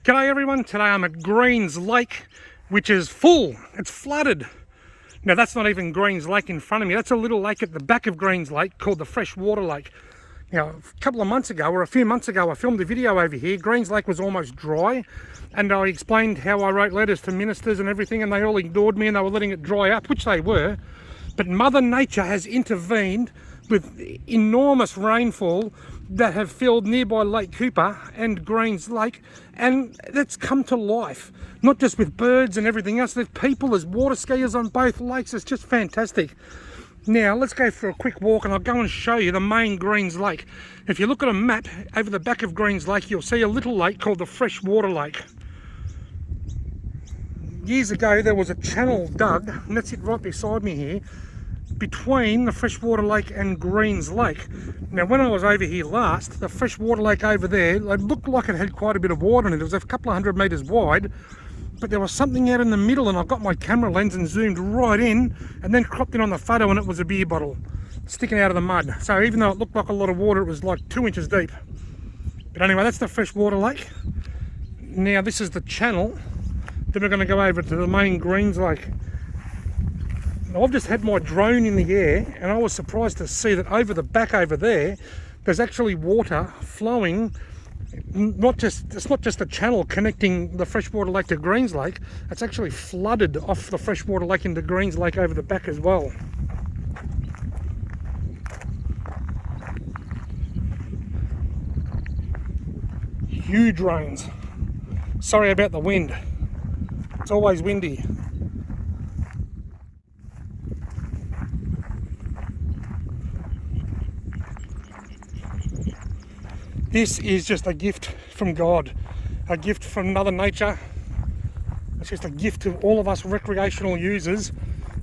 G'day everyone, today I'm at Greens Lake, which is full, it's flooded. Now that's not even Greens Lake in front of me, that's a little lake at the back of Greens Lake called the Freshwater Lake. Now a couple of months ago, or a few months ago, I filmed a video over here. Greens Lake was almost dry, and I explained how I wrote letters to ministers and everything, and they all ignored me and they were letting it dry up, which they were. But Mother Nature has intervened with enormous rainfall that have filled nearby Lake Cooper and Greens Lake, and that's come to life, not just with birds and everything else. There's people, there's water skiers on both lakes. It's just fantastic. Now let's go for a quick walk and I'll go and show you the main Greens Lake. If you look at a map over the back of Greens Lake, you'll see a little lake called the Freshwater Lake. Years ago there was a channel dug, and that's it right beside me here, between the Freshwater Lake and Greens Lake. Now when I was over here last, the Freshwater Lake over there, it looked like it had quite a bit of water in it. It was a couple of 100 metres wide, but there was something out in the middle, and I got my camera lens and zoomed right in and then cropped in on the photo, and it was a beer bottle sticking out of the mud. So even though it looked like a lot of water, it was like 2 inches deep. But anyway, that's the Freshwater Lake. Now this is the channel. Then we're going to go over to the main Greens Lake. I've just had my drone in the air, and I was surprised to see that over the back over there, there's actually water flowing. It's not just a channel connecting the Freshwater Lake to Greens Lake, it's actually flooded off the Freshwater Lake into Greens Lake over the back as well. Huge rains. Sorry about the wind. It's always windy. This is just a gift from God, a gift from Mother Nature. It's just a gift to all of us recreational users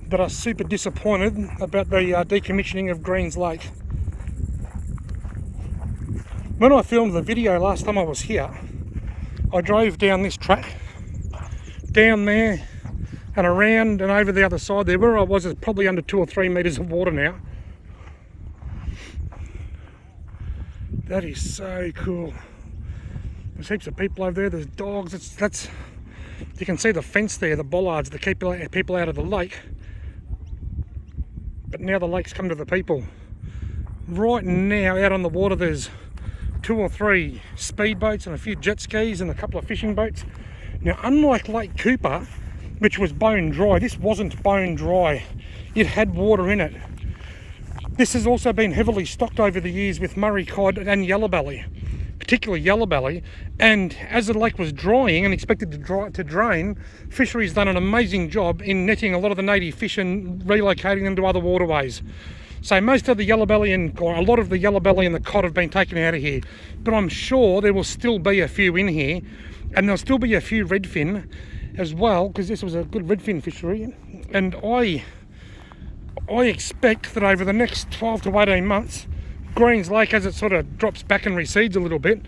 that are super disappointed about the decommissioning of Greens Lake. When I filmed the video last time I was here, I drove down this track, down there and around and over the other side there. Where I was is probably under 2 or 3 metres of water now. That is so cool. There's heaps of people over there, there's dogs. You can see the fence there, the bollards that keep people out of the lake. But now the lake's come to the people. Right now out on the water there's 2 or 3 speedboats and a few jet skis and a couple of fishing boats. Now unlike Lake Cooper, which was bone dry, this wasn't bone dry. It had water in it. This has also been heavily stocked over the years with Murray cod and yellowbelly, particularly yellowbelly. And as the lake was drying and expected to drain, fisheries done an amazing job in netting a lot of the native fish and relocating them to other waterways. So most of the yellowbelly or a lot of the yellowbelly and the cod have been taken out of here. But I'm sure there will still be a few in here, and there'll still be a few redfin as well, because this was a good redfin fishery. And I expect that over the next 12 to 18 months, Greens Lake, as it sort of drops back and recedes a little bit,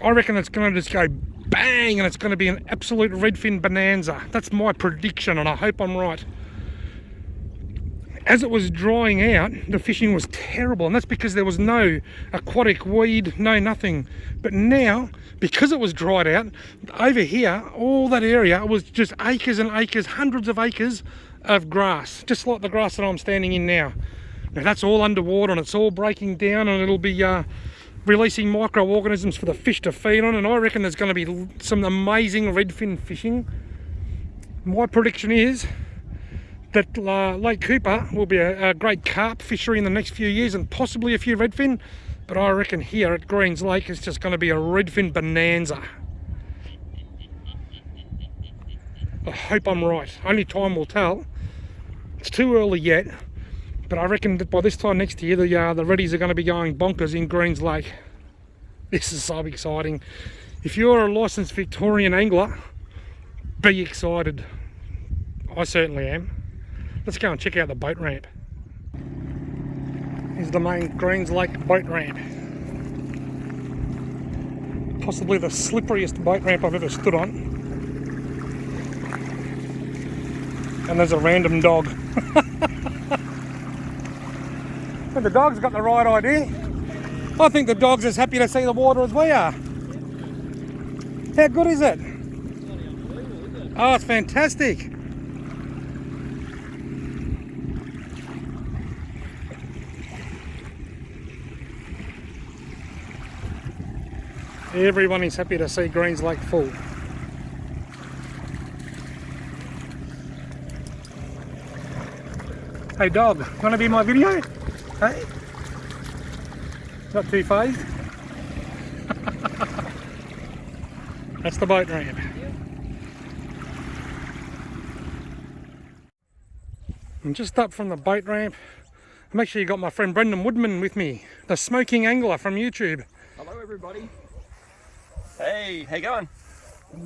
I reckon it's going to just go bang, and it's going to be an absolute redfin bonanza. That's my prediction, and I hope I'm right. As it was drying out, the fishing was terrible, and that's because there was no aquatic weed, no nothing. But now, because it was dried out, over here, all that area was just acres and acres, hundreds of acres of grass, just like the grass that I'm standing in now. Now that's all underwater and it's all breaking down, and it'll be releasing microorganisms for the fish to feed on, and I reckon there's going to be some amazing redfin fishing. My prediction is that Lake Cooper will be a great carp fishery in the next few years, and possibly a few redfin, but I reckon here at Greens Lake it's just going to be a redfin bonanza. I hope I'm right. Only time will tell. It's too early yet, but I reckon that by this time next year the reddies are going to be going bonkers in Greens Lake. This is so exciting. If you're a licensed Victorian angler, be excited. I certainly am. Let's go and check out the boat ramp. Here's the main Greens Lake boat ramp. Possibly the slipperiest boat ramp I've ever stood on. And there's a random dog. But the dog's got the right idea. I think the dog's as happy to see the water as we are. How good is it? Oh, it's fantastic. Everyone is happy to see Greens Lake full. Hey dog, wanna be in my video? Hey? Not too phased? That's the boat ramp. I'm just up from the boat ramp. I'm actually got my friend Brendan Woodman with me, the smoking angler from YouTube. Hello everybody. Hey, how you going?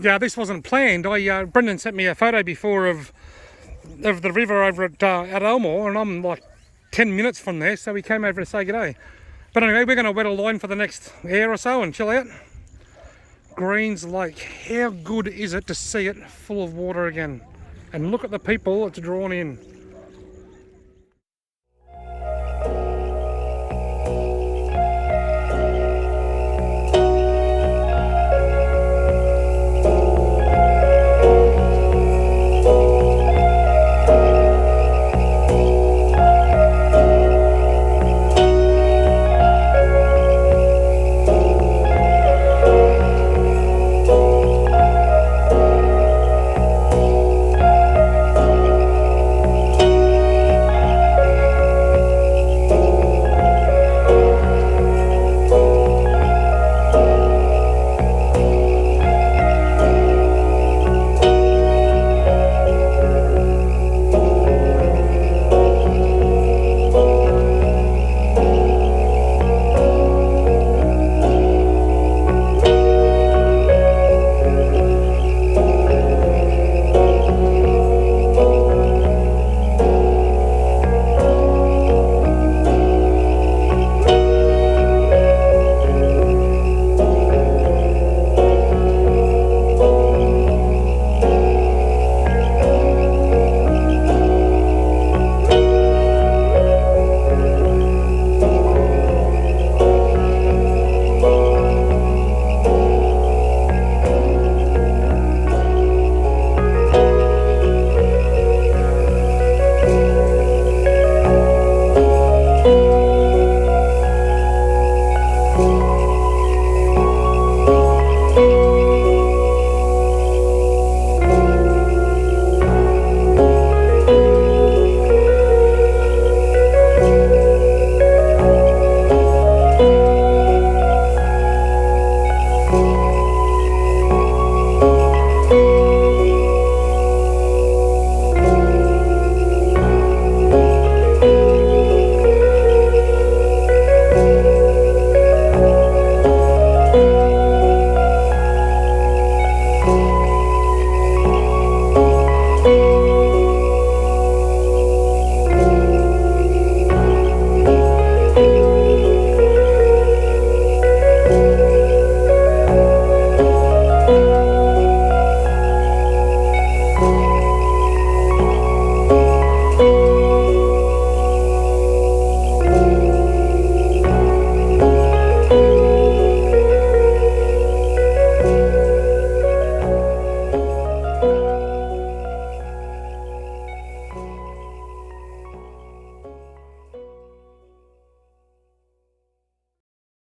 Yeah, this wasn't planned. Brendan sent me a photo before of the river over at Elmore, and I'm like 10 minutes from there, so we came over to say good day. But anyway, we're going to wet a line for the next hour or so and chill out. Greens Lake, how good is it to see it full of water again? And look at the people it's drawn in.